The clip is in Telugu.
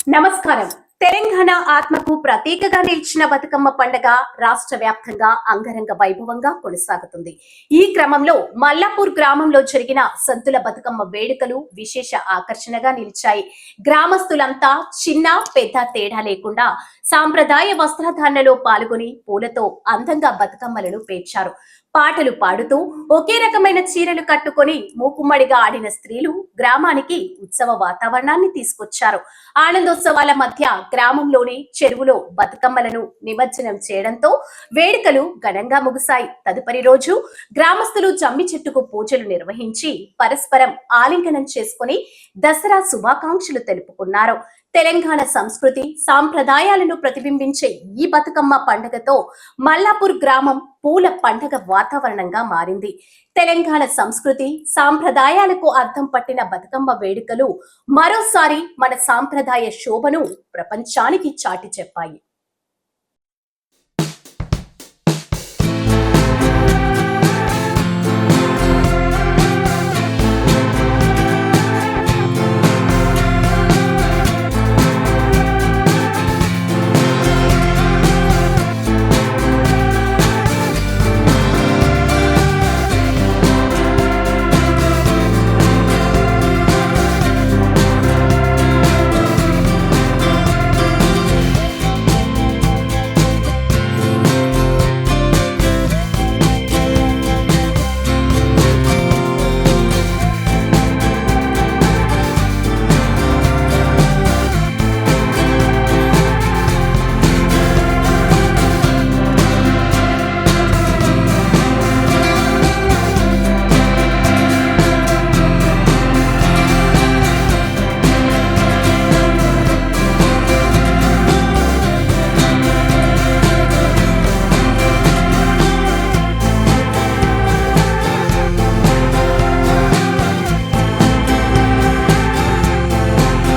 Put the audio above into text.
నమస్కారం. తెలంగాణ ఆత్మకు ప్రతీకగా నిలిచిన బతుకమ్మ పండుగ రాష్ట్ర వ్యాప్తంగా అంగరంగ వైభవంగా కొనసాగుతుంది. ఈ క్రమంలో మల్లాపూర్ గ్రామంలో జరిగిన సంతుల బతుకమ్మ వేడుకలు విశేష ఆకర్షణగా నిలిచాయి. గ్రామస్తులంతా చిన్న పెద్ద తేడా లేకుండా సాంప్రదాయ వస్త్రధారణలో పాల్గొని పూలతో అందంగా బతుకమ్మలను పేర్చారు. పాటలు పాడుతూ ఒకే రకమైన చీరలు కట్టుకొని మూకుమ్మడిగా ఆడిన స్త్రీలు గ్రామానికి ఉత్సవ వాతావరణాన్ని తీసుకొచ్చారు. ఆనందోత్సవాల మధ్య గ్రామంలోని చెరువులో బతుకమ్మలను నిమజ్జనం చేయడంతో వేడుకలు ఘనంగా ముగిశాయి. తదుపరి రోజు గ్రామస్తులు జమ్మి చెట్టుకు పూజలు నిర్వహించి పరస్పరం ఆలింగనం చేసుకుని దసరా శుభాకాంక్షలు తెలుపుకున్నారు. తెలంగాణ సంస్కృతి సాంప్రదాయాలను ప్రతిబింబించే ఈ బతుకమ్మ పండుగతో మల్లాపూర్ గ్రామం పూల పండగ వాతావరణంగా మారింది. తెలంగాణ సంస్కృతి సాంప్రదాయాలకు అర్థం పట్టిన బతుకమ్మ వేడుకలు మరోసారి మన సాంప్రదాయ శోభను ప్రపంచానికి చాటి చెప్పాయి.